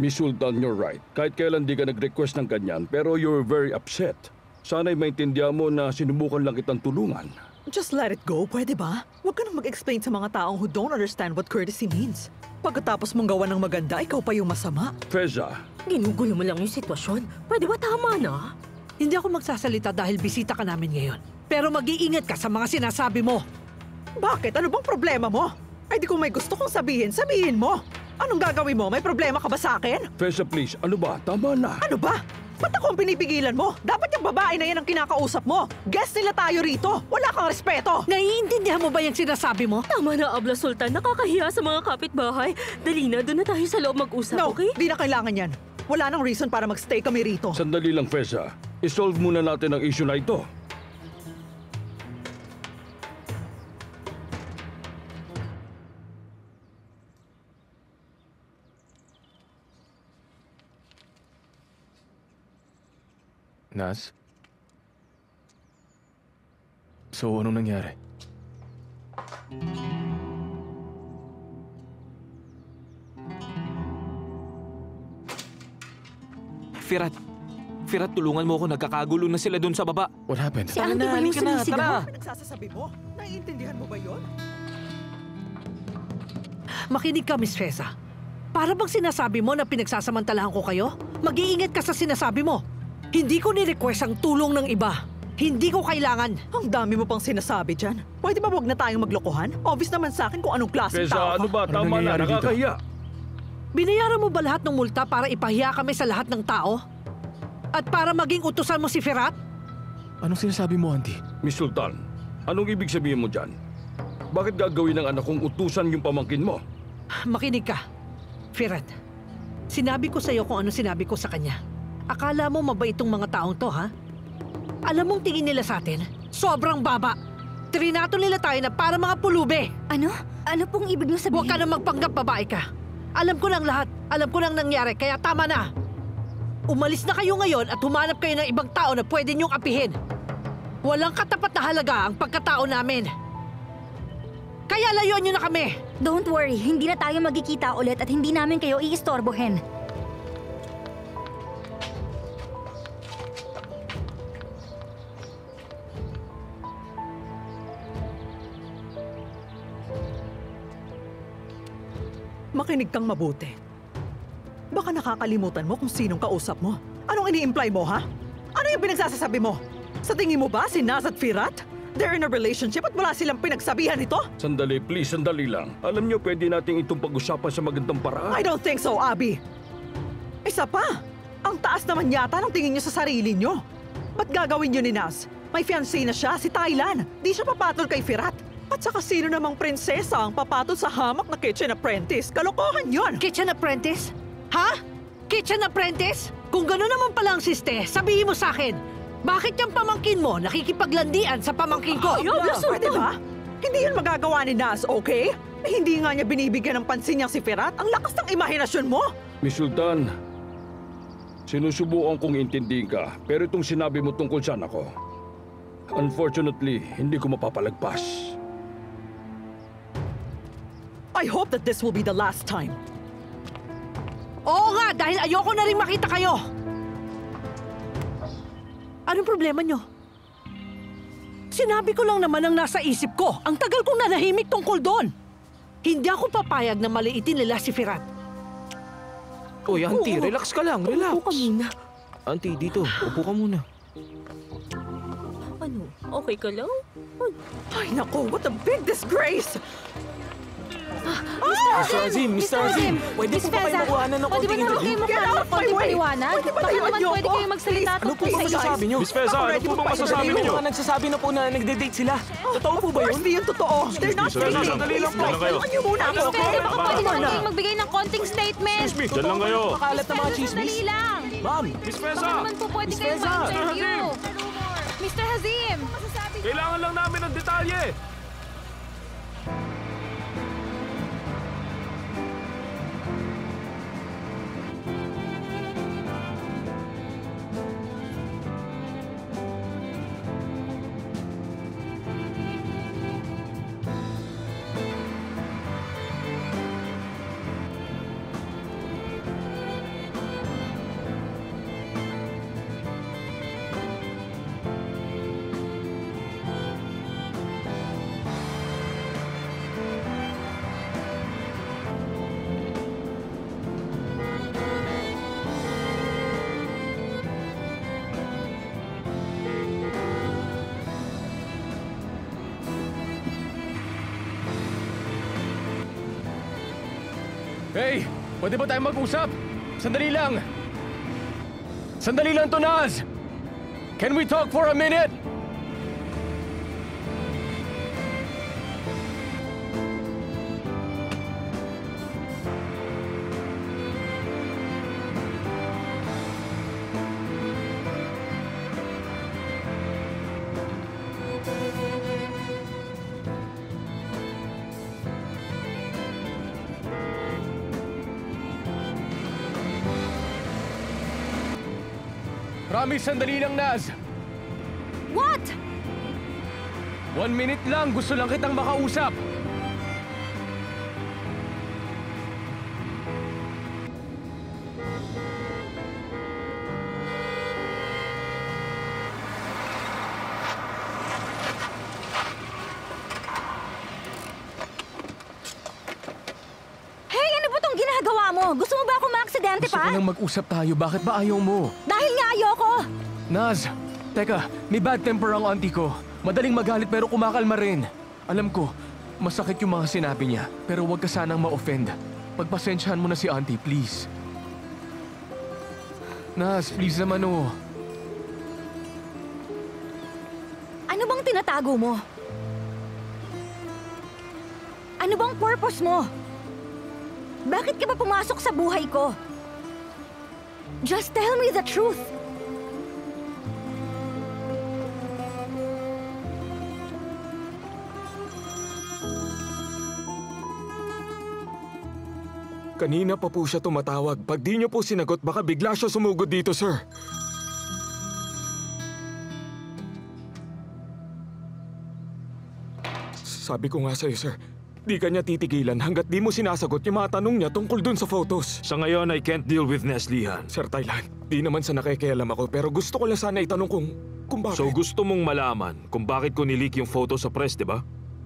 Miss Sultan, you're right. Kahit kailan di ka nag-request ng ganyan, pero you're very upset. Sana'y maintindihan mo na sinubukan lang kitang tulungan. Just let it go, pwede ba? Huwag ka nang mag-explain sa mga taong who don't understand what courtesy means. Pagkatapos mong gawa ng maganda, ikaw pa yung masama. Feza. Ginugulo mo lang yung sitwasyon. Pwede ba tama na? Hindi ako magsasalita dahil bisita ka namin ngayon. Pero mag-iingat ka sa mga sinasabi mo. Bakit? Ano bang problema mo? Ay di kung may gusto kong sabihin, sabihin mo. Anong gagawin mo? May problema ka ba sa akin? Feza, please. Ano ba? Tama na. Ano ba? Ba't ako ang pinipigilan mo? Dapat yung babae na yan ang kinakausap mo. Guest nila tayo rito. Wala kang respeto. Naiintindihan mo ba yung sinasabi mo? Tama na, Abla Sultan. Nakakahiya sa mga kapitbahay. Dali na, doon na tayo sa loob mag-usap, No, okay? di na kailangan yan. Wala nang reason para magstay kami rito. Sandali lang, Feza. I-solve muna natin ang issue na ito. Naz? So, anong nangyari? Firat, tulungan mo ako. Nagkakagulo na sila doon sa baba. What happened? Si Auntie ba yung sumisigaw? tara. Pinagsasasabi mo? Naiintindihan mo ba yon? Makinig ka, Miss Feza. Para bang sinasabi mo na pinagsasamantalahan ko kayo? Mag-iingat ka sa sinasabi mo. Hindi ko ni-request ang tulong ng iba. Hindi ko kailangan. Ang dami mo pang sinasabi dyan. Pwede ba wag na tayong maglokohan? Obvious naman sa akin kung anong klaseng Feza, tao ka. ano ba? Ano Tama na. nangyayari dito? Nakakahiya. Binayaran mo ba lahat ng multa para ipahiya kami sa lahat ng tao? At para maging utusan mo si Firat? Anong sinasabi mo, Auntie? Miss Sultan, anong ibig sabihin mo dyan? Bakit gagawin ng anak kong utusan yung pamangkin mo? Makinig ka, Firat. Sinabi ko sa'yo kung ano sinabi ko sa kanya. Akala mo mabait itong mga taong to, ha? Alam mong tingin nila sa atin? Sobrang baba. Trinato nila tayo na para mga pulube. Ano? Ano pong ibig mo sabihin? Huwag ka na magpanggap babae ka. Alam ko lang lahat. Alam ko lang nangyari, kaya tama na. Umalis na kayo ngayon at humanap kayo ng ibang tao na pwede niyong apihin. Walang katapat na halaga ang pagkatao namin. Kaya layuan niyo na kami. Don't worry, hindi na tayo magkikita ulit at hindi namin kayo iistorbohin. Makinig kang mabuti. Baka nakakalimutan mo kung sinong kausap mo. Anong ini-imply mo, ha? Ano yung pinagsasasabi mo? Sa tingin mo ba si Naz at Firat? They're in a relationship at wala silang pinagsabihan nito? Sandali, please, sandali lang. Alam niyo, pwede nating itong pag-usapan sa magandang paraan. I don't think so, Abby. Isa pa, ang taas naman yata ng tingin niyo sa sarili niyo. Ba't gagawin niyo ni Naz? May fiancé na siya, si Thailand. Di siya papatol kay Firat. At saka sino namang prinsesa ang papatol sa hamak na kitchen apprentice? Kalokohan yon! Kitchen apprentice? Ha? Kitchen apprentice? Kung gano'n naman pala ang siste, sabihin mo sa akin, bakit yung pamangkin mo nakikipaglandian sa pamangkin ko? Pwede ba? Hindi yun magagawa ni Naz, okay? Hindi nga niya binibigyan ng pansin niyang si Firat. Ang lakas ng imahinasyon mo! Miss Sultan, sinusubukan kong intindihin ka, pero itong sinabi mo tungkol sa anak ko, unfortunately, hindi ko mapapalagpas. I hope that this will be the last time. Oo nga, dahil ayoko na rin makita kayo. Anong problema nyo? Sinabi ko lang naman ang nasa isip ko. Ang tagal kong nanahimik tungkol doon. Hindi ako papayag na maliitin nila si Firat. Uy, Auntie, relax ka lang. Relax. Upo ka muna. Auntie, dito. Upo ka muna. Ano? Okay ka lang? Ay nako, what a big disgrace! Mr. Azim! Mr. Azim! Pwede po ba kayo makuhanan ng Pwede ba konting naman kayo interview? Get out magkaroon of ng my konting way! paliwanag? Pwede ba Baka layuan naman niyo pwede ako? kayong magsalita Please, Ano po tungkol ba sa masasabi niyo? Miss Feza, ano po bang masasabi May niyo? mga nagsasabi na po na nagde-date sila. Totoo po ba Of course, yun? di yun totoo. They're not Miss Feza, dating. sandali lang po. Please, layuan niyo muna ako. Miss Feza, baka pwede Tama naman na. kayong magbigay ng konting statement. Excuse me, dyan lang kayo. Makalat na mga Miss Feza, chismis. sandali lang. Ma'am! Miss Baka Feza! naman po pwede Miss kayong Feza. ma-interview. Mr. Hazim! Kailangan lang namin ng detalye! Hey! Pwede ba tayong mag-usap? Sandali lang! Sandali lang to, Naz! Can we talk for a minute? Promise, sandali lang, Naz! What? 1 minute lang, gusto lang kitang makausap! Hey, ano ba tong ginagawa mo? Gusto mo ba ako maaksidente Gusto pa? ko lang mag-usap tayo, bakit ba ayaw mo? Dahil nga ayoko. Naz, teka, may bad temper ang auntie ko. Madaling magalit pero kumakalma rin. Alam ko, masakit yung mga sinabi niya, pero huwag ka sanang ma-offend. Pagpasensyahan mo na si auntie, please. Naz, please naman oh. Ano bang tinatago mo? Ano bang purpose mo? Bakit ka ba pumasok sa buhay ko? Just tell me the truth. Kanina pa po siya tumatawag. Pag di niyo po sinagot, baka bigla siya sumugod dito, sir. Sabi ko nga sa'yo, sir, di ka niya titigilan hanggat di mo sinasagot yung mga tanong niya tungkol dun sa photos. Sa ngayon, I can't deal with Neslihan. Sir Thailand, di naman sa nakikialam ako pero gusto ko lang sana itanong kung bakit. So gusto mong malaman kung bakit ko nileak yung photo sa press, di ba?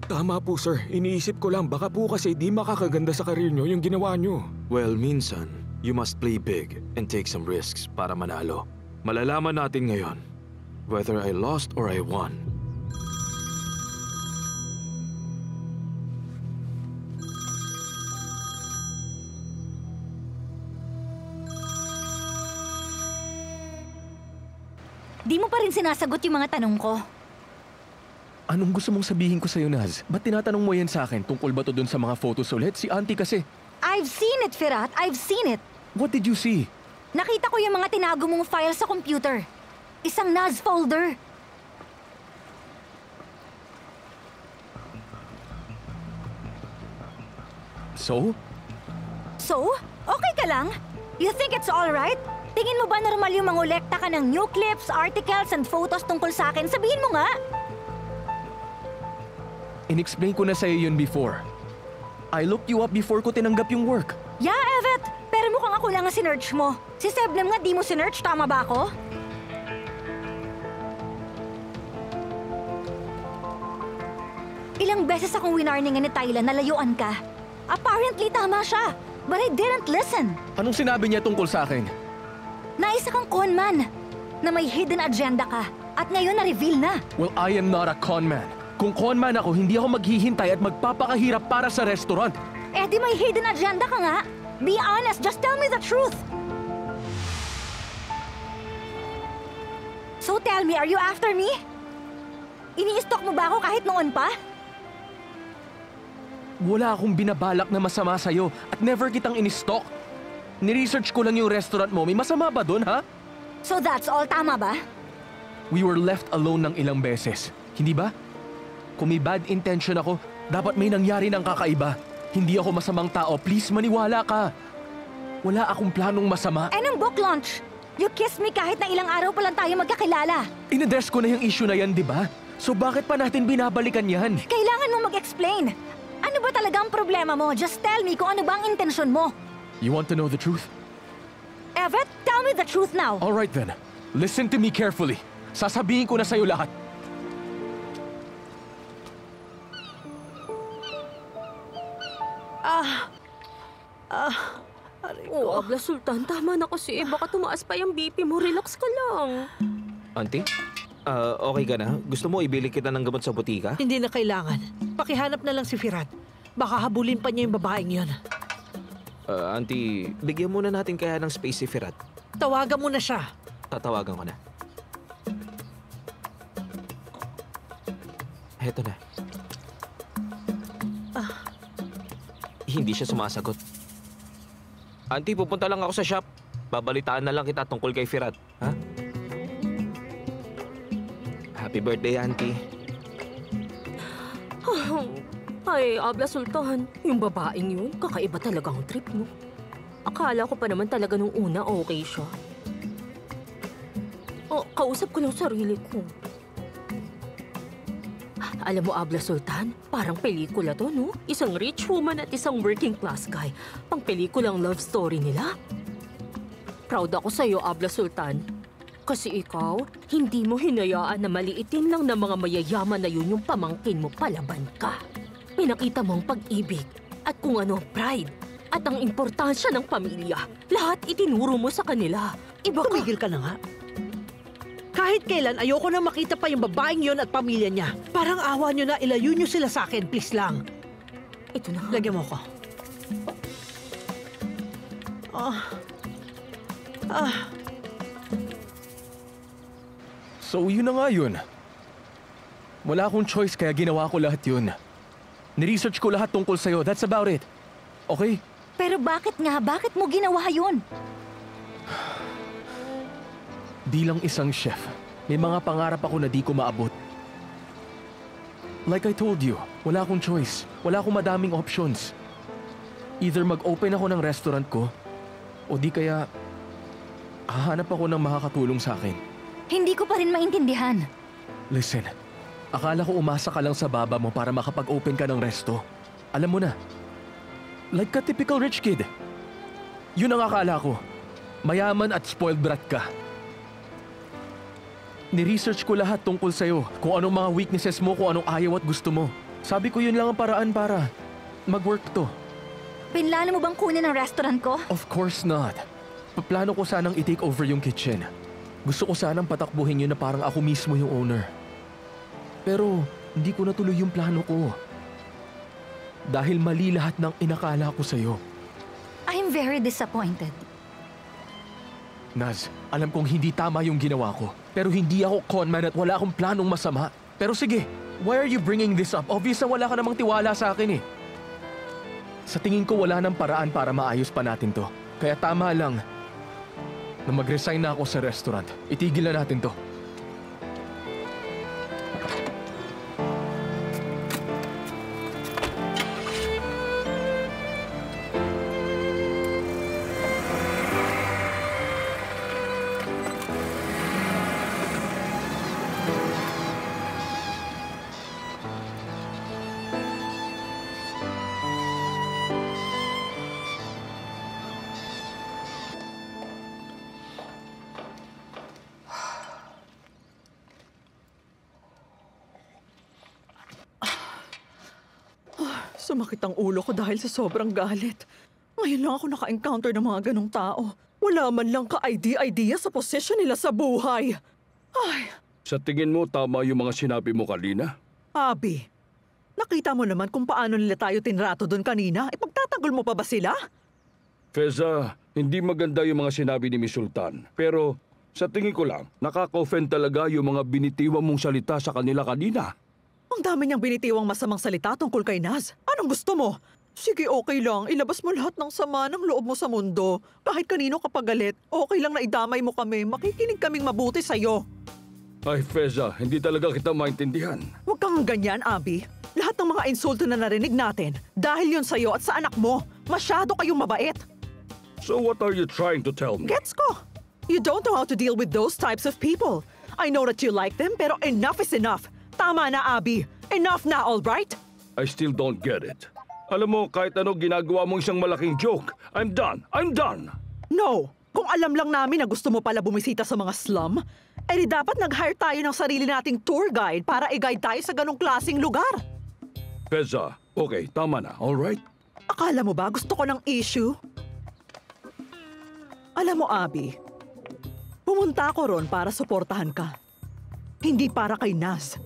Tama po, sir. Iniisip ko lang baka po kasi di makakaganda sa karir niyo yung ginawa niyo. Well, minsan, you must play big and take some risks para manalo. Malalaman natin ngayon whether I lost or I won. Di mo pa rin sinasagot yung mga tanong ko. Anong gusto mong sabihin ko sa'yo, Naz? Ba't tinatanong mo yan sa akin? Tungkol ba to dun sa mga photos ulit? Si auntie kasi. I've seen it, Firat. I've seen it. What did you see? Nakita ko yung mga tinago mong file sa computer. Isang NAS folder. So? So? Okay ka lang? You think it's alright? Tingin mo ba normal yung mangolekta ka ng new clips, articles, and photos tungkol sa akin? Sabihin mo nga! In-explain ko na sa'yo yun before. I looked you up before ko tinanggap yung work. Yeah, Evet! Pero mukhang ako lang ang sinerch mo. Si Sebnem nga di mo sinerch, tama ba ako? Ilang beses akong winarningan ni Tyla na layuan ka. Apparently tama siya, but I didn't listen. Anong sinabi niya tungkol sa akin? Na isa kang conman, na may hidden agenda ka, at ngayon na-reveal na. Well, I am not a conman. Kung conman ako, hindi ako maghihintay at magpapakahirap para sa restaurant. Eh di may hidden agenda ka nga. Be honest, just tell me the truth. So tell me, are you after me? Ini-stalk mo ba ako kahit noon pa? Wala akong binabalak na masama sa'yo at never kitang in-stalk. Ni-research ko lang yung restaurant mo. May masama ba dun, ha? So that's all, tama ba? We were left alone ng ilang beses. Hindi ba? Kung may bad intention ako, dapat may nangyari ng kakaiba. Hindi ako masamang tao. Please, maniwala ka. Wala akong planong masama. Eh nung book launch, you kissed me kahit na ilang araw pa lang tayo magkakilala. In-address ko na yung issue na yan, di ba? So bakit pa natin binabalikan yan? Kailangan mo mag-explain. Ano ba talaga ang problema mo? Just tell me kung ano ba ang intensyon mo. You want to know the truth? Evet, tell me the truth now. All right then. Listen to me carefully. Sasabihin ko na sa'yo lahat. Oh, Abla Sultan, tama na kasi. Baka tumaas pa yung BP mo. Relax ka lang. Auntie? Okay ka na? Gusto mo ibili kita ng gamot sa butika? Hindi na kailangan. Pakihanap na lang si Firat. Baka habulin pa niya yung babaeng yon. Auntie, bigyan muna natin kaya ng space si Firat. Tawagan mo na siya. Tatawagan ko na. Heto na. Hindi siya sumasagot. Auntie, pupunta lang ako sa shop. Babalitaan na lang kita tungkol kay Firat. Ha? Happy birthday, Auntie. Ay, Abla Sultan, yung babaeng yun, kakaiba talaga ang trip, no? Akala ko pa naman talaga nung una okay siya. Oh, kausap ko lang sarili ko. Alam mo, Abla Sultan, parang pelikula to, no? Isang rich woman at isang working class guy. Pang pelikulang love story nila. Proud ako sa'yo, Abla Sultan. Kasi ikaw, hindi mo hinayaan na maliitin lang ng mga mayayaman na yun yung pamangkin mo palaban ka. Pinakita mo ang pag-ibig at kung ano pride at ang importansya ng pamilya. Lahat itinuro mo sa kanila. Iba ka. Tumigil ka na nga. Kahit kailan, ayoko na makita pa yung babaeng yon at pamilya niya. Parang awa nyo na, ilayo nyo sila sa akin, please lang. Ito na. Lagyan mo ko. So yun na nga yun. Wala akong choice kaya ginawa ko lahat yun. Niresearch ko lahat tungkol sa'yo. That's about it. Okay? Pero bakit nga? Bakit mo ginawa yun? Bilang isang chef, may mga pangarap ako na di ko maabot. Like I told you, wala akong choice. Wala akong madaming options. Either mag-open ako ng restaurant ko, o di kaya hahanap ako ng makakatulong sa akin. Hindi ko pa rin maintindihan. Listen, akala ko umasa ka lang sa baba mo para makapag-open ka ng resto. Alam mo na, like a typical rich kid. Yun ang akala ko. Mayaman at spoiled brat ka. Ni-research ko lahat tungkol sa'yo, kung anong mga weaknesses mo, kung anong ayaw at gusto mo. Sabi ko yun lang ang paraan para mag-work to. Pinlano mo bang kunin ang restaurant ko? Of course not. Paplano ko sanang i-take over yung kitchen. Gusto ko sanang patakbuhin yun na parang ako mismo yung owner. Pero hindi ko natuloy yung plano ko. Dahil mali lahat ng inakala ko sa'yo. I'm very disappointed. Naz, alam kong hindi tama yung ginawa ko. Pero hindi ako conman at wala akong planong masama. Pero sige, why are you bringing this up? Obvious na wala ka namang tiwala sa akin eh. Sa tingin ko wala nang paraan para maayos pa natin to. Kaya tama lang na mag-resign na ako sa restaurant. Itigil na natin to. Sumakit ang ulo ko dahil sa sobrang galit. Ngayon lang ako naka-encounter ng mga ganong tao. Wala man lang ka-idea sa posisyon nila sa buhay. Ay, Sa tingin mo, tama yung mga sinabi mo kanina? Abby, nakita mo naman kung paano nila tayo tinrato doon kanina. Ipagtatanggol mo pa ba sila? Feza, hindi maganda yung mga sinabi ni Miss Sultan. Pero sa tingin ko lang, nakaka-offend talaga yung mga binitiwan mong salita sa kanila kanina. Ang dami niyang binitiwang masamang salita tungkol kay Naz. Anong gusto mo? Sige, okay lang. Ilabas mo lahat ng sama ng loob mo sa mundo. Kahit kanino ka pagalit, okay lang na idamay mo kami. Makikinig kaming mabuti sa'yo. Ay, Feza, hindi talaga kita maintindihan. Huwag kang ganyan, Abby. Lahat ng mga insulto na narinig natin, dahil yun sa'yo at sa anak mo, masyado kayong mabait. So what are you trying to tell me? Gets ko. You don't know how to deal with those types of people. I know that you like them, pero enough is enough. Tama na, Abby. Enough na, all right? I still don't get it. Alam mo, kahit ano ginagawa mong isang malaking joke, I'm done! I'm done! No. Kung alam lang namin na gusto mo pala bumisita sa mga slum, edi dapat nag-hire tayo ng sarili nating tour guide para i-guide tayo sa ganong klaseng lugar. Feza, okay, tama na, all right? Akala mo ba gusto ko ng issue? Alam mo, Abby, pumunta ako ron para suportahan ka. Hindi para kay Naz.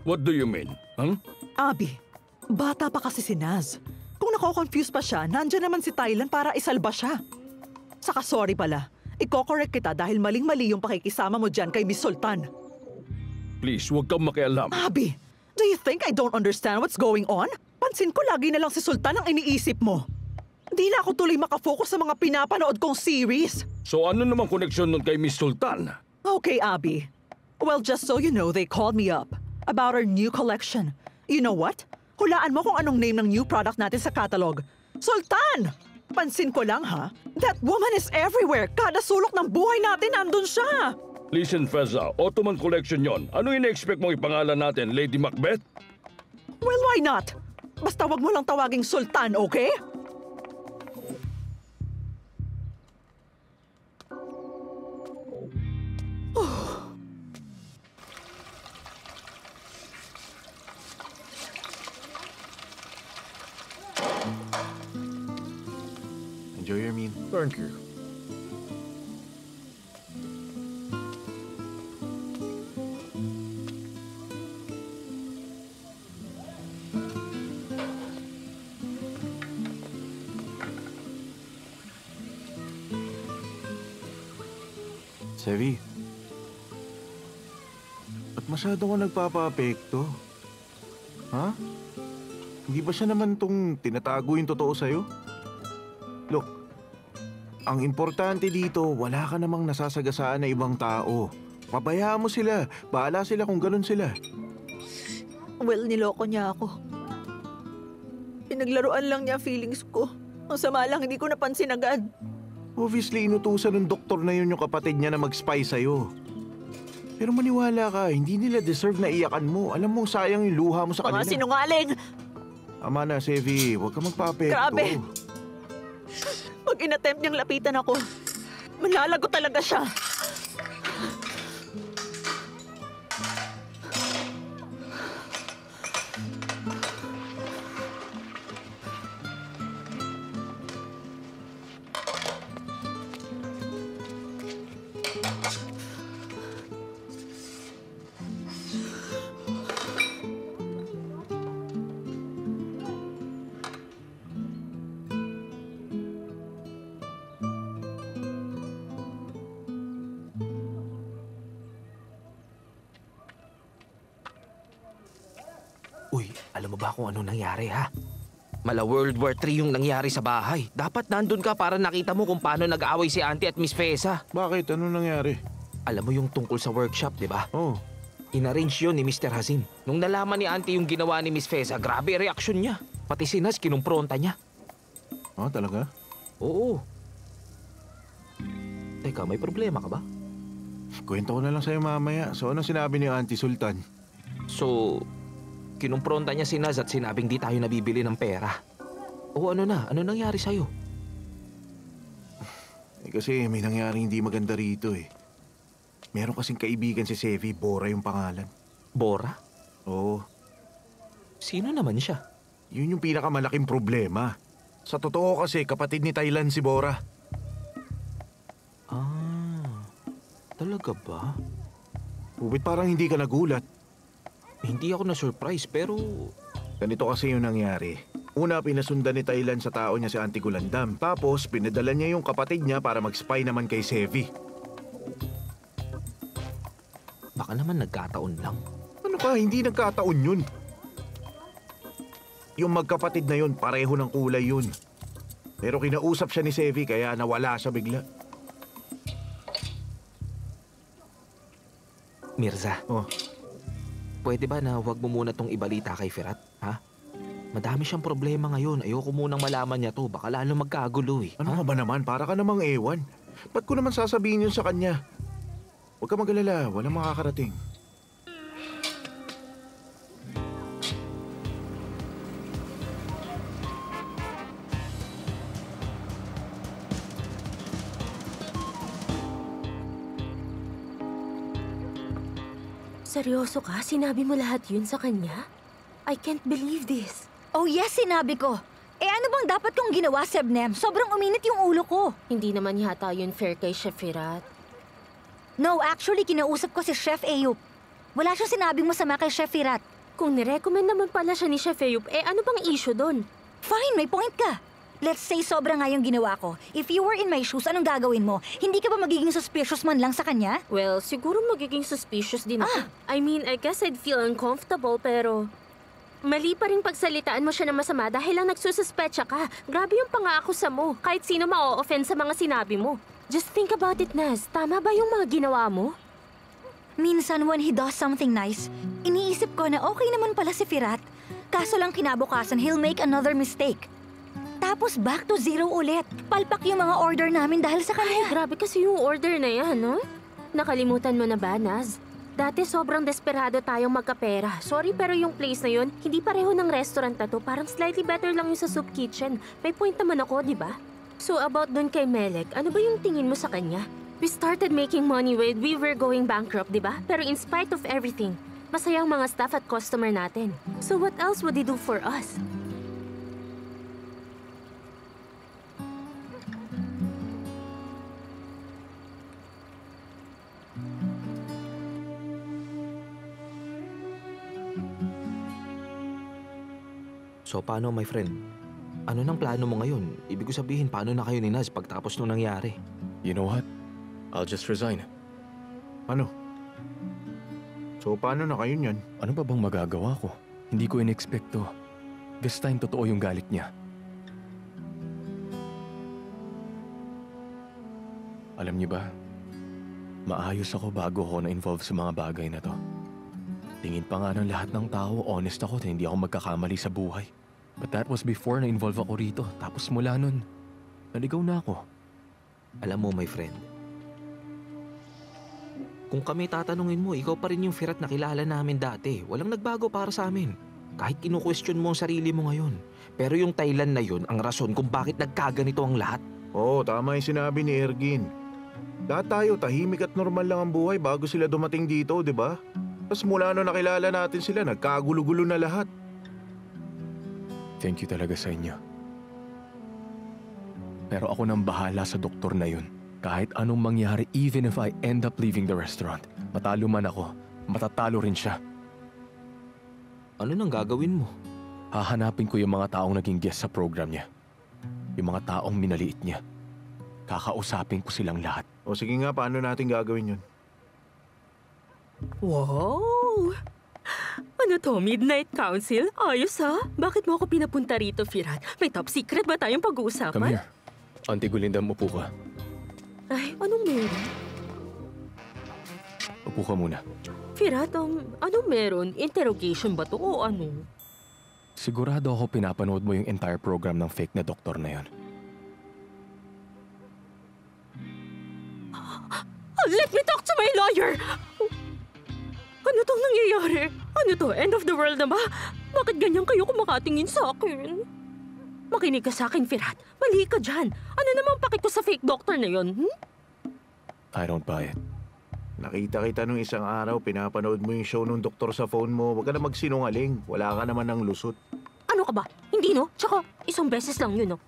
What do you mean? Huh? Abby, bata pa kasi si Naz. Kung nako-confuse pa siya, nandyan naman si Thailand para isalba siya. Saka sorry pala, iko-correct kita dahil maling-mali yung pakikisama mo dyan kay Miss Sultan. Please, huwag kang makialam. Abby, do you think I don't understand what's going on? Pansin ko lagi na lang si Sultan ang iniisip mo. Di na ako tuloy makafocus sa mga pinapanood kong series. So ano namang koneksyon nun kay Miss Sultan? Okay, Abby. Well, just so you know, they called me up about our new collection. You know what? Hulaan mo kung anong name ng new product natin sa catalog. Sultan! Pansin ko lang ha, that woman is everywhere. Kada sulok ng buhay natin nandun siya. Listen, Feza, Ottoman Collection yon. Ano ina-expect mong ipangalan natin, Lady Macbeth? Well, why not? Basta wag mo lang tawaging Sultan, okay? Enjoy your meal. Thank you. Sevi, ba't masyado ka nagpapa-apekto? Ha? Hindi ba siya naman tong tinatago yung totoo sa'yo? Look, ang importante dito, wala ka namang nasasagasaan na ibang tao. Pabayaan mo sila. Bahala sila kung ganun sila. Well, niloko niya ako. Pinaglaruan lang niya feelings ko. Ang sama lang, hindi ko napansin agad. Obviously, inutusan ng doktor na yun yung kapatid niya na mag-spy sa'yo. Pero maniwala ka, hindi nila deserve na iyakan mo. Alam mong sayang yung luha mo sa kanila. Mga sinungaling! Tama na, Sevi. Huwag ka magpa-apekto. Grabe! Pag inattempt niyang lapitan ako, malalagot talaga siya. Uy, alam mo ba kung ano nangyari ha? Mala World War III yung nangyari sa bahay. Dapat nandun ka para nakita mo kung paano nag-aaway si Auntie at Miss Feza. Bakit? Ano nangyari? Alam mo yung tungkol sa workshop, di ba? Oh, Inarrange yun ni Mr. Hazim. Nung nalaman ni Auntie yung ginawa ni Miss Feza, grabe reaksyon niya. Pati si Naz, kinumpronta niya. talaga? Oo. Teka, may problema ka ba? Kwento ko na lang sa'yo mamaya. So, ano sinabi ni Auntie Sultan? So, kinumpronta niya si Naz at sinabing di tayo nabibili ng pera. O ano na? Ano nangyari sa'yo? Kasi may nangyari hindi maganda rito eh. Meron kasing kaibigan si Sevi, Bora yung pangalan. Bora? Oo, Sino naman siya? yun yung pinakamalaking problema. Sa totoo kasi, kapatid ni Thailand si Bora. Ah, talaga ba? Ubit parang hindi ka nagulat. Hindi ako na-surprise pero... Ganito kasi yung nangyari. Una, pinasundan ni Thailand sa tao niya si Auntie Gulandam. Tapos, pinadala niya yung kapatid niya para mag-spy naman kay Sevi. Baka naman nagkataon lang. Ano ka? Hindi nagkataon yun. Yung magkapatid na yun, pareho ng kulay yun. Pero kinausap siya ni Sevi kaya nawala siya bigla. Mirza, Oh, pwede ba na huwag mo muna tong ibalita kay Firat, ha? Madami siyang problema ngayon. Ayoko munang malaman niya to. Baka lalo magkagulo eh. ano ka ba naman? Para ka namang ewan. Ba't ko naman sasabihin yun sa kanya? Huwag ka mag-alala, walang makakarating. Seryoso ka? Sinabi mo lahat yun sa kanya? I can't believe this. Oh yes, sinabi ko. Eh ano bang dapat kong ginawa, Sebnem? Sobrang uminit yung ulo ko. Hindi naman yata yun fair kay Chef Firat. No, actually, kinausap ko si Chef Ayup. Wala siyang sinabing masama kay Chef Firat. Kung nirecommend naman pala siya ni Chef Ayup, eh ano bang issue doon? Fine, may point ka. Let's say sobra nga yung ginawa ko. If you were in my shoes, anong gagawin mo? Hindi ka ba magiging suspicious man lang sa kanya? Well, siguro magiging suspicious din ako. I mean, I guess I'd feel uncomfortable pero... Mali pa rin pagsalitaan mo siya ng masama dahil lang nagsususpecha ka. Grabe yung pangako sa mo. Kahit sino ma-offend sa mga sinabi mo. Just think about it, Naz. Tama ba yung mga ginawa mo? Minsan when he does something nice, iniisip ko na okay naman pala si Firat. Kaso lang kinabukasan, he'll make another mistake. Tapos back to zero ulit. Palpak yung mga order namin dahil sa Ay, kanya. grabe kasi yung order na yan, no? Nakalimutan mo na ba, Naz? Dati sobrang desperado tayong magkapera. Sorry pero yung place na yun, hindi pareho ng restaurant na to. Parang slightly better lang yung sa soup kitchen. May point naman ako, di ba? So about dun kay Melek, ano ba yung tingin mo sa kanya? We started making money when we were going bankrupt, di ba? Pero in spite of everything, masaya ang mga staff at customer natin. So what else would he do for us? So paano, my friend? Ano nang plano mo ngayon? Ibig ko sabihin, paano na kayo ni Naz pagtapos nung nangyari? You know what? I'll just resign. Ano? So, paano na kayo niyan? Ano ba bang magagawa ko? Hindi ko in-expect to. This time, totoo yung galit niya. Alam niyo ba, maayos ako bago ako na-involve sa mga bagay na to. Tingin pa nga ng lahat ng tao, honest ako na hindi ako magkakamali sa buhay. But that was before na-involve ako rito. Tapos mula nun, naligaw na ako. Alam mo, my friend, kung kami tatanungin mo, ikaw pa rin yung Firat na kilala namin dati. Walang nagbago para sa amin. Kahit kinu-question mo ang sarili mo ngayon. Pero yung Thailand na yun, ang rason kung bakit nagkaganito ang lahat. Oo, tama yung sinabi ni Ergin. Lahat tayo, tahimik at normal lang ang buhay bago sila dumating dito, di ba? Tapos mula nung nakilala natin sila, nagkagulo-gulo na lahat. Thank you talaga sa inyo. Pero ako nang bahala sa doktor na yun. Kahit anong mangyari, even if I end up leaving the restaurant, matalo man ako, matatalo rin siya. Ano nang gagawin mo? Hahanapin ko yung mga taong naging guest sa program niya. Yung mga taong minaliit niya. Kakausapin ko silang lahat. O sige nga, paano natin gagawin yun? Wow! Ano to, Midnight Council? Ayos ha? Bakit mo ako pinapunta rito, Firat? May top secret ba tayong pag-uusapan? Come here. Auntie Gulinda, upo ka. Ay, anong meron? Upo ka muna. Firat, anong meron? Interrogation ba to o ano? Sigurado ako pinapanood mo yung entire program ng fake na doktor na yon. Let me talk to my lawyer! Ano tong nangyayari? Ano to? End of the world na ba? Bakit ganyan kayo kumakatingin sa akin? Makinig ka sa akin, Firat. Mali ka dyan. Ano namang pakit ko sa fake doctor na yon? I don't buy it. Nakita kita nung isang araw, pinapanood mo yung show ng doktor sa phone mo. Huwag ka na magsinungaling. Wala ka naman ng lusot. Ano ka ba? Hindi no? Tsaka isang beses lang yun no?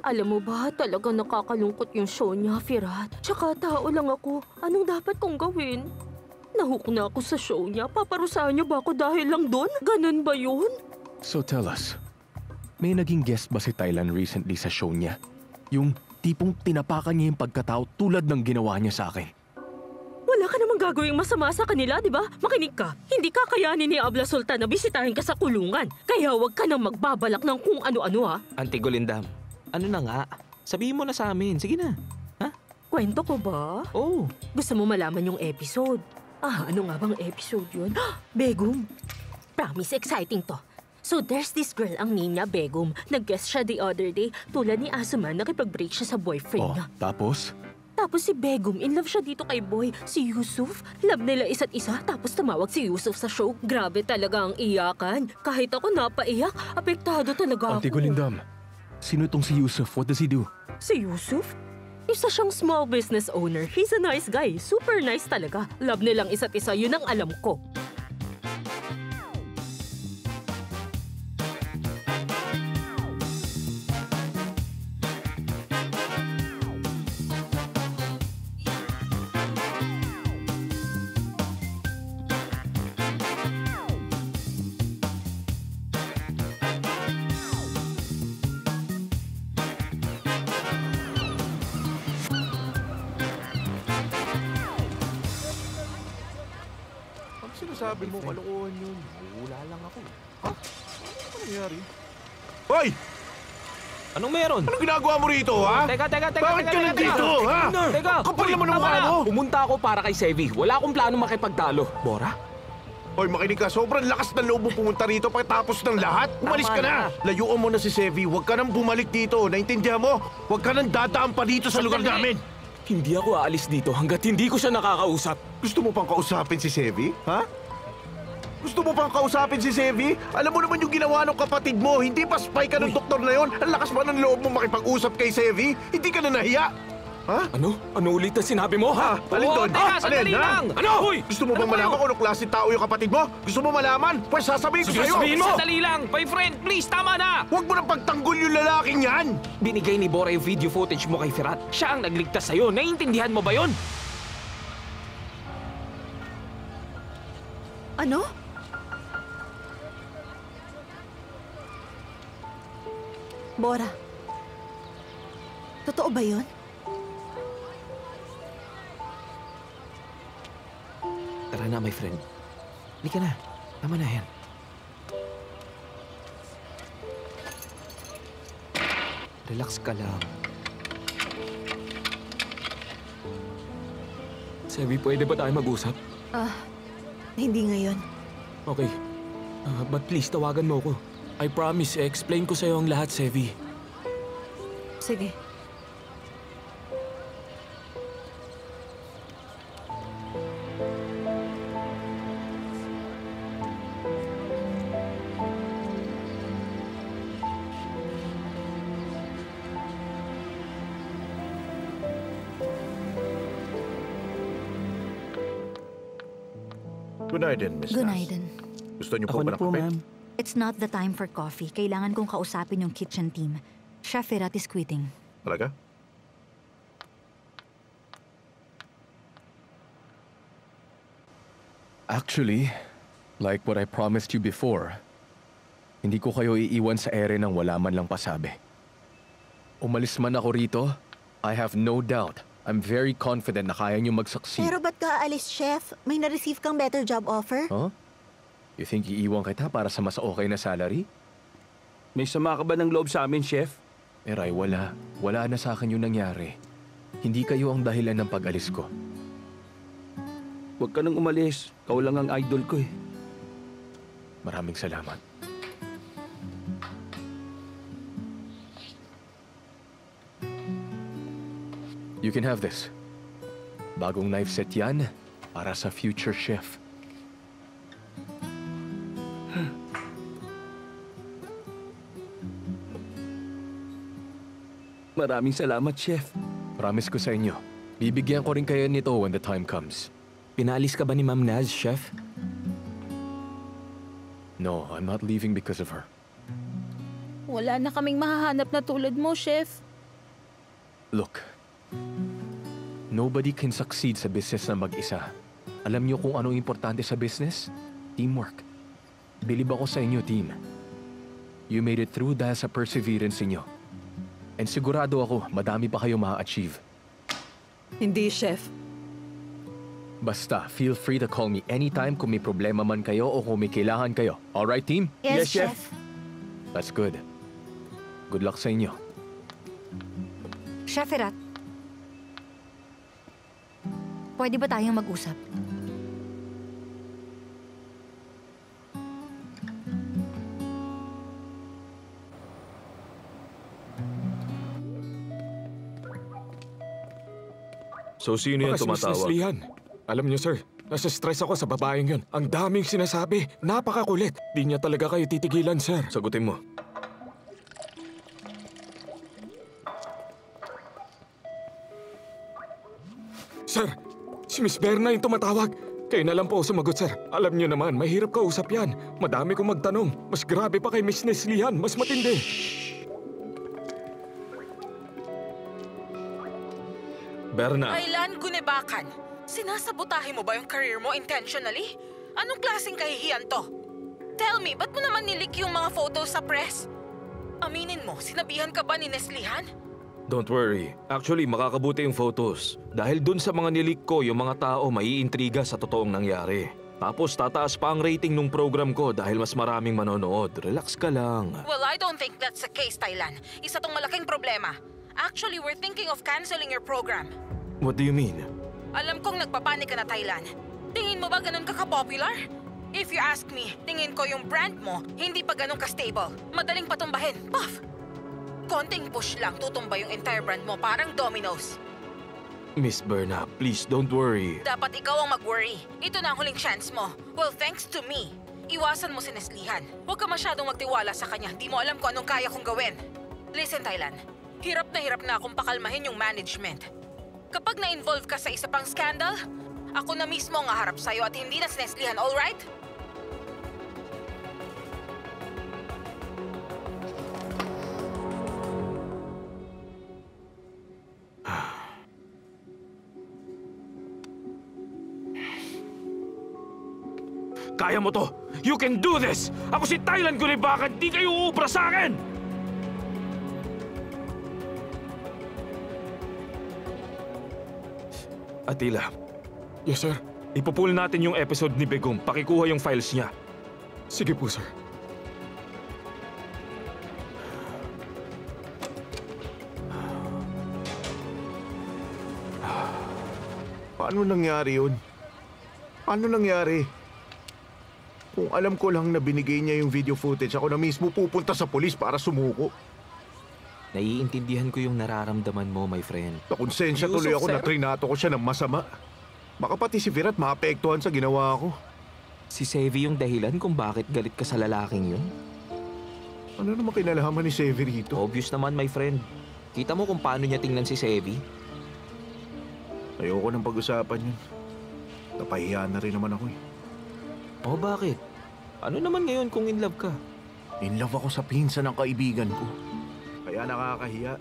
Alam mo ba, talaga nakakalungkot yung show niya, Firat. Tsaka tao lang ako. Anong dapat kong gawin? Nahook na ako sa show niya. Paparusahan niyo ba ako dahil lang doon? Ganun ba yun? So tell us, may naging guest ba si Thailand recently sa show niya? Yung tipong tinapakan niya yung pagkatao tulad ng ginawa niya sa akin. Wala ka namang gagawing masama sa kanila, di ba? Makinig ka. Hindi kakayanin ni Abla Sultan na bisitahin ka sa kulungan. Kaya huwag ka nang magbabalak ng kung ano-ano ha. Auntie Golindam, ano na nga? Sabihin mo na sa amin. Sige na. Ha? Kwento ko ba? Oh. Gusto mo malaman yung episode? Ano nga bang episode yun? Begum! Promise, exciting to. So there's this girl, ang name niya Begum. Nag-guest siya the other day. Tulad ni Asuman, nakipag-break siya sa boyfriend niya. Tapos? Tapos si Begum, in love siya dito kay Boy. Si Yusuf, love nila isa't isa. Tapos tumawag si Yusuf sa show. Grabe talaga ang iyakan. Kahit ako napaiyak, apektado talaga ako. Auntie Golindam, sino tong si Yusuf? What does he do? Si Yusuf? Isa siyang small business owner. He's a nice guy. Super nice talaga. Love nilang isa't isa. Yun ang alam ko. sinasabi mo, kalokohan yun. Wala lang ako. Ano nangyari? Hoy! Anong meron? Anong ginagawa mo rito, ha? Teka. Bakit ka nandito, ha? Teka. Kapal naman ang Tama mukha na. mo. Pumunta ako para kay Sevi. Wala akong plano makipagtalo. Bora? Hoy, makinig ka. Sobrang lakas ng loob mo pumunta rito pagkatapos ng lahat. Umalis Tama ka na. na. Layuan mo na si Sevi. Huwag ka nang bumalik dito. Naintindihan mo? Huwag ka nang dadaan pa dito sa lugar namin. Hindi ako aalis dito hanggat hindi ko siya nakakausap. Gusto mo pang kausapin si Sevi? Ha? Gusto mo pang kausapin si Sevi? Alam mo naman yung ginawa ng kapatid mo. Hindi pa spy ka ng doktor na yon. Ang lakas ba ng loob mo makipag-usap kay Sevi? Hindi ka na nahiya? Ha? Ano? Ano ulit ang sinabi mo, ha? Alin doon? Teka, sandali Alin, ha? lang! Ano? Hoy! Gusto mo bang malaman kung anong klase tao yung kapatid mo? Gusto mo malaman? Pues sasabihin ko Sige, sa'yo! sabihin mo! Sandali lang! My friend, please, tama na! Huwag mo nang pagtanggol yung lalaking yan! Binigay ni Bora yung video footage mo kay Firat. Siya ang nagligtas sa'yo. Naiintindihan mo ba yon? Ano? Bora. Totoo ba yun? Tara na, my friend. Halika na. Tama na yan. Relax ka lang. Sevi, pwede ba tayo mag-usap? Hindi ngayon. Okay. But please, tawagan mo ako. I promise, explain ko sa'yo ang lahat, Sevi. Sige. Good night then, Miss Good Nas. night din. Gusto niyo po ba ng kape? It's not the time for coffee. Kailangan kong kausapin yung kitchen team. Chef Firat is quitting. Talaga? Actually, like what I promised you before, hindi ko kayo iiwan sa ere nang wala man lang pasabi. Umalis man ako rito, I have no doubt. I'm very confident na kaya niyo mag-succeed. Pero ba't ka aalis, Chef? May na-receive kang better job offer? Huh? You think iiwan kita para sa mas okay na salary? May sama ka ba ng loob sa amin, Chef? Eray, wala. Wala na sa akin yung nangyari. Hindi kayo ang dahilan ng pag-alis ko. Huwag ka nang umalis. Kau lang ang idol ko eh. Maraming salamat. You can have this. Bagong knife set yan para sa future chef. Maraming salamat, Chef. Promise ko sa inyo, bibigyan ko rin kayo nito when the time comes. Pinalis ka ba ni Ma'am Naz, Chef? No, I'm not leaving because of her. Wala na kaming mahahanap na tulad mo, Chef. Look, nobody can succeed sa business na mag-isa. Alam niyo kung anong importante sa business? Teamwork. Believe ako sa inyo, team. You made it through dahil sa perseverance niyo. And sigurado ako, madami pa kayo ma-achieve. Hindi, Chef. Basta, feel free to call me anytime kung may problema man kayo o kung may kailangan kayo. Alright, team? Yes, Chef. That's good. Good luck sa inyo. Chef Firat, pwede ba tayong mag-usap? So sino yan Baka si Mrs. tumatawag? Lihan. Alam niyo, sir, nasa stress ako sa babaeng yun. Ang daming sinasabi. Napakakulit. Di niya talaga kayo titigilan, sir. Sagutin mo. Sir, si Miss Berna yung tumatawag. Kayo na lang po sumagot, sir. Alam niyo naman, mahirap kausap yan. Madami kong magtanong. Mas grabe pa kay Miss Neslihan. Mas matindi. Berna, Kailan gunebakan? Sinasabotahe mo ba yung career mo intentionally? Anong klaseng kahihiyan to? Tell me, ba't mo naman nilik yung mga photos sa press? Aminin mo, sinabihan ka ba ni Neslihan? don't worry. Actually, makakabuti yung photos. Dahil dun sa mga nilik ko, yung mga tao maiintriga sa totoong nangyari. Tapos tataas pa ang rating ng program ko dahil mas maraming manonood. Relax ka lang. Well, I don't think that's the case, Thailand. Isa tong malaking problema. Actually, we're thinking of canceling your program. What do you mean? Alam kong nagpapanik ka na, Thailand. Tingin mo ba ganun ka-popular? If you ask me, tingin ko yung brand mo hindi pa ganun ka-stable. Madaling patumbahin. Puff! Konting push lang, tutumba yung entire brand mo, parang dominoes. Miss Berna, please don't worry. Dapat ikaw ang mag-worry. Ito na ang huling chance mo. Well, thanks to me. Iwasan mo si Neslihan. Huwag ka masyadong magtiwala sa kanya. Di mo alam kung anong kaya kong gawin. Listen, Thailand. Hirap na akong pakalmahin yung management. Kapag na-involve ka sa isa pang scandal, ako na mismo ang haharap sa'yo at hindi na si Neslihan, alright? Kaya mo to! You can do this! Ako si Thailand Gulibakan, di kayo uubra sa akin! Atila, Yes, sir. ipupull natin yung episode ni Begum. Pakikuha yung files niya. Sige po, sir. Paano nangyari yun? Paano nangyari? Kung alam ko lang na binigay niya yung video footage, ako na mismo pupunta sa polis para sumuko. Naiintindihan ko yung nararamdaman mo, my friend. Nakonsensya tuloy Yusuf, ako na sir? trinato ko siya ng masama. Baka pati si Virat maapektuhan sa ginawa ko. Si Sevi yung dahilan kung bakit galit ka sa lalaking yun? Ano naman kinalaman ni Sevi rito? Obvious naman, my friend. Kita mo kung paano niya tingnan si Sevi? Ayoko nang pag-usapan yun. Napahiya na rin naman ako eh. Oh, bakit? Ano naman ngayon kung in love ka? In love ako sa pinsan ng kaibigan ko. Kaya nakakahiya.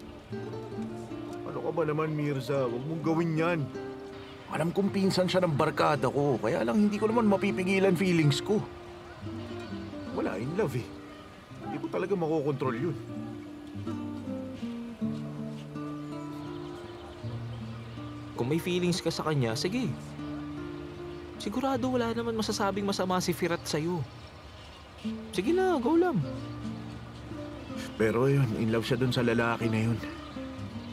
Ano ka ba naman, Mirza? Huwag mong gawin yan. Alam kong pinsan siya ng barkada ko. Kaya lang hindi ko naman mapipigilan feelings ko. Wala, in love eh. Hindi ko talaga makokontrol yun. Kung may feelings ka sa kanya, sige. Sigurado wala naman masasabing masama si Firat sa'yo. Sige na, go lang. Pero yun, in love siya dun sa lalaki na yun.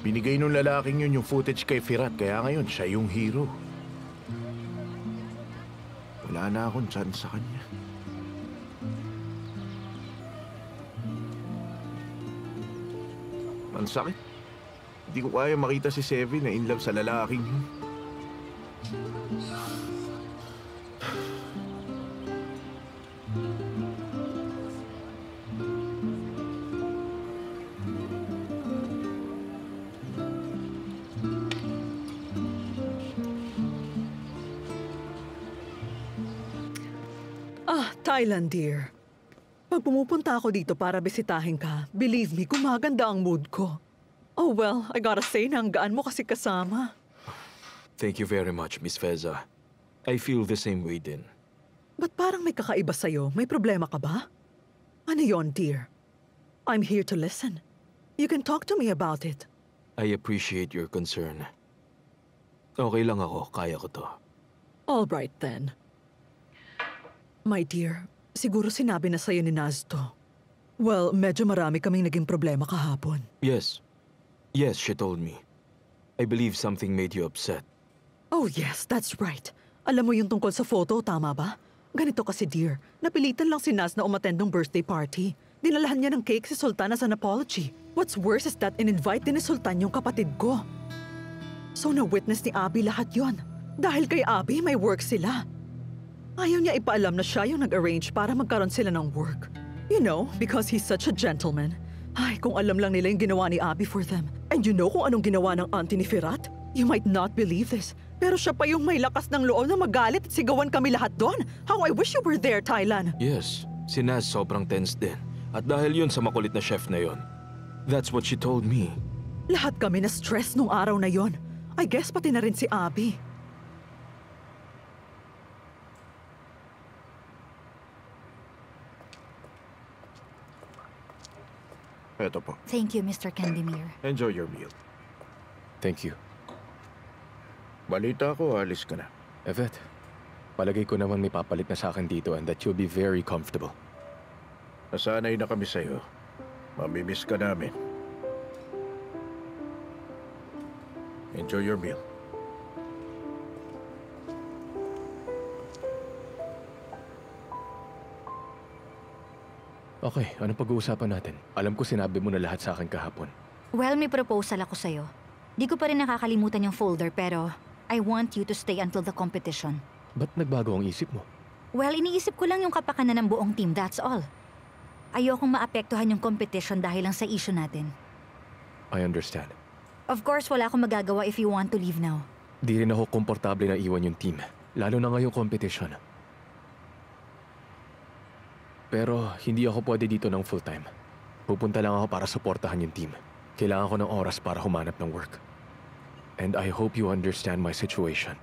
Binigay nung lalaking yun yung footage kay Firat, kaya ngayon siya yung hero. Wala na akong chance sa kanya. Ang sakit. Hindi ko kaya makita si Sevi na in love sa lalaking yun. Thailand, dear. Pag pumupunta ako dito para bisitahin ka, believe me, gumaganda ang mood ko. Oh well, I gotta say, nanggaan mo kasi kasama. Thank you very much, Miss Feza. I feel the same way din. Ba't parang may kakaiba sa'yo? May problema ka ba? Ano yon, dear? I'm here to listen. You can talk to me about it. I appreciate your concern. Okay lang ako, kaya ko to. All right then. My dear, siguro sinabi na sa'yo ni Naz to. Well, medyo marami kaming naging problema kahapon. Yes. Yes, she told me. I believe something made you upset. Oh yes, that's right. Alam mo yung tungkol sa photo, tama ba? Ganito kasi dear, napilitan lang si Naz na umattend ng birthday party. Dinalahan niya ng cake si Sultan as an apology. What's worse is that in-invite din ni Sultan yung kapatid ko. So na-witness ni Abby lahat yon. Dahil kay Abby, may work sila. Ayaw niya ipaalam na siya yung nag-arrange para magkaroon sila ng work. You know, because he's such a gentleman. Ay, kung alam lang nila yung ginawa ni Abby for them. And you know kung anong ginawa ng auntie ni Firat? You might not believe this, pero siya pa yung may lakas ng loob na magalit at sigawan kami lahat doon. How I wish you were there, Thailand. Yes, si Naz sobrang tense din. At dahil yun sa makulit na chef na yon. That's what she told me. Lahat kami na stress nung araw na yon. I guess pati na rin si Abby. Eto po. Thank you, Mr. Candemir. Enjoy your meal. Thank you. Balita ko, alis ka na. Yvette, Palagay ko naman may papalit na sa akin dito and that you'll be very comfortable. Nasanay na kami sa'yo. Mamimiss ka namin. Enjoy your meal. Okay, anong pag-uusapan natin? Alam ko sinabi mo na lahat sa akin kahapon. Well, may proposal ako sa'yo. Di ko pa rin nakakalimutan yung folder pero I want you to stay until the competition. Ba't nagbago ang isip mo? Well, iniisip ko lang yung kapakanan ng buong team, that's all. Ayokong maapektuhan yung competition dahil lang sa issue natin. I understand. Of course, wala akong magagawa if you want to leave now. Di rin ako komportable na iwan yung team. Lalo na ngayong competition. Pero hindi ako pwede dito ng full-time. Pupunta lang ako para suportahan yung team. Kailangan ko ng oras para humanap ng work. And I hope you understand my situation.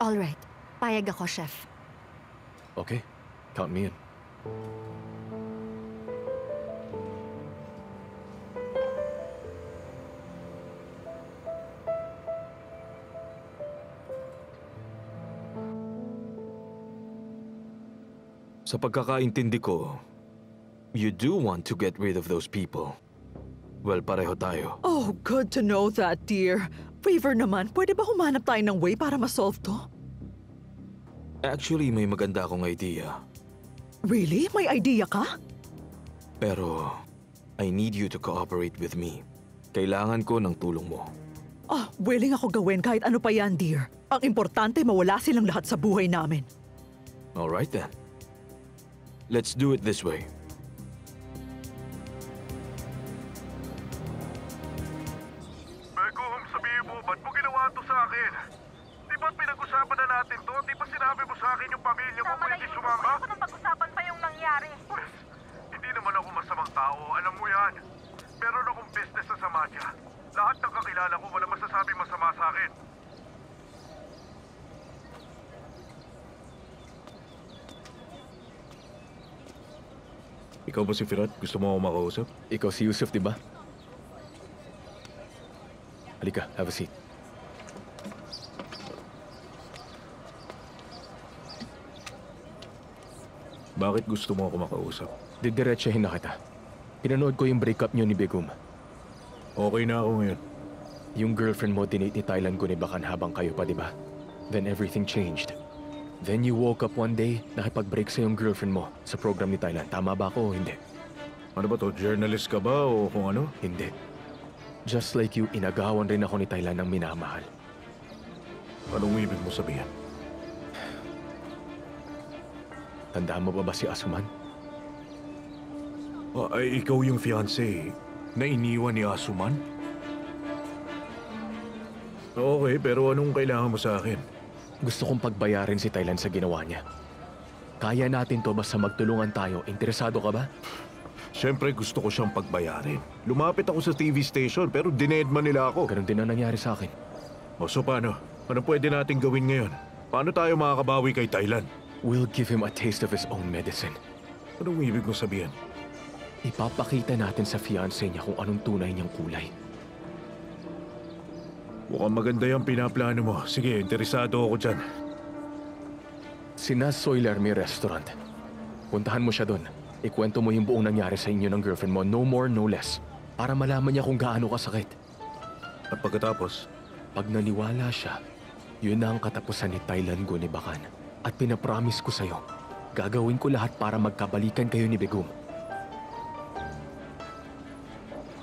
All right. Payag ako, Chef. Okay? Count me in. Sa pagkakaintindi ko, you do want to get rid of those people. Well, pareho tayo. Oh, good to know that, dear. Favor naman, pwede ba humanap tayo ng way para ma-solve to? Actually, may maganda akong idea. Really? May idea ka? Pero, I need you to cooperate with me. Kailangan ko ng tulong mo. Ah, willing ako gawin kahit ano pa yan, dear. Ang importante, mawala silang lahat sa buhay namin. Alright then. Let's do it this way. Begum, sabihin mo, ba't mo ginawa to sa akin? Di ba't pinag-usapan na natin to? Di ba sinabi mo sa akin yung pamilya mo pwede sumama? Ayoko nang pag-usapan pa yung nangyari. Pues, hindi naman ako masamang tao, alam mo yan. Meron akong business sa Samadya. Lahat ng kakilala ko wala masasabing masama sa akin. Ikaw ba si Firat? Gusto mo ako makausap? Ikaw si Yusuf, di ba? Halika, have a seat. Bakit gusto mo ako makausap? Didiretsahin na kita. Pinanood ko yung breakup niyo ni Begum. Okay na ako ngayon. Yung girlfriend mo dinate ni Thailand Gunibakan habang kayo pa, di ba? Then everything changed. Then you woke up one day, nakipag-break sa yung girlfriend mo sa program ni Thailand. Tama ba ako o hindi? Ano ba to? Journalist ka ba o kung ano? Hindi. Just like you, inagawan rin ako ni Thailand ng minamahal. Anong ibig mo sabihin? Tandaan mo ba si Asuman? Ay, ikaw yung fiancé na iniwan ni Asuman? Okay, pero anong kailangan mo sa akin? Gusto kong pagbayarin si Thailand sa ginawa niya. Kaya natin to basta magtulungan tayo. Interesado ka ba? Siyempre gusto ko siyang pagbayarin. Lumapit ako sa TV station pero dinedman nila ako. Ganun din ang nangyari sa akin. O so paano? Ano pwede natin gawin ngayon? Paano tayo makakabawi kay Thailand? We'll give him a taste of his own medicine. Anong ibig mo sabihin? Ipapakita natin sa fiancé niya kung anong tunay niyang kulay. Mukhang maganda yung pinaplano mo. Sige, interesado ako dyan. Sina Soyler may restaurant. Puntahan mo siya doon. Ikwento mo yung buong nangyari sa inyo ng girlfriend mo. No more, no less. Para malaman niya kung gaano kasakit. At pagkatapos? Pag naniwala siya, yun na ang katapusan ni Thailand Gunibakan. At pinapromise ko sa'yo, gagawin ko lahat para magkabalikan kayo ni Begum.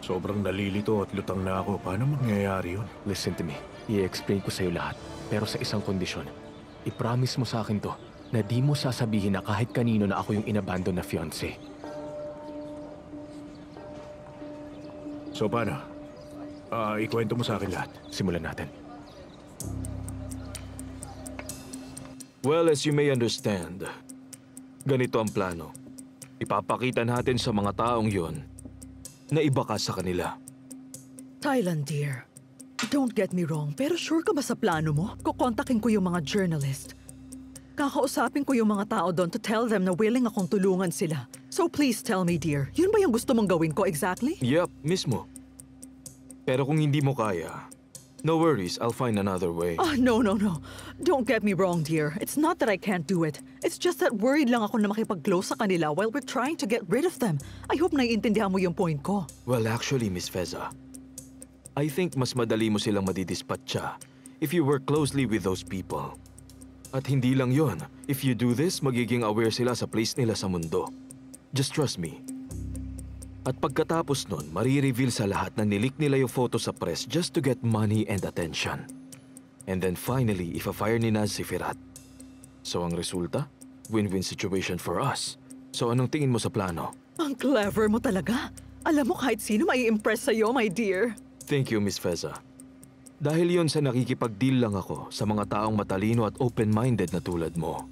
Sobrang nalilito at lutang na ako. Paano mangyayari yun? Listen to me. I-explain ko sa'yo lahat. Pero sa isang kondisyon. I-promise mo sa akin to na di mo sasabihin na kahit kanino na ako yung inabandon na fiancé. So paano? Ikwento mo sa akin lahat. Simulan natin. Well, as you may understand, ganito ang plano. Ipapakita natin sa mga taong yon na iba ka sa kanila. Thailand, dear. Don't get me wrong, pero sure ka ba sa plano mo? Kukontakin ko yung mga journalist. Kakausapin ko yung mga tao doon to tell them na willing akong tulungan sila. So please tell me, dear, yun ba yung gusto mong gawin ko exactly? Yep, mismo. Pero kung hindi mo kaya, No worries, I'll find another way. Oh, no. Don't get me wrong, dear. It's not that I can't do it. It's just that worried lang ako na makipag-close sa kanila while we're trying to get rid of them. I hope naiintindihan mo yung point ko. Well, actually, Miss Feza, I think mas madali mo silang madidispatcha if you work closely with those people. At hindi lang yon, if you do this, magiging aware sila sa place nila sa mundo. Just trust me. At pagkatapos nun, marireveal sa lahat na nilik nila yung photo sa press just to get money and attention. And then finally, ifa-fire ni Naz si Firat. So ang resulta? Win-win situation for us. So anong tingin mo sa plano? Ang clever mo talaga. Alam mo kahit sino mai-impress sa'yo, my dear. Thank you, Miss Feza. Dahil yon sa nakikipag-deal lang ako sa mga taong matalino at open-minded na tulad mo.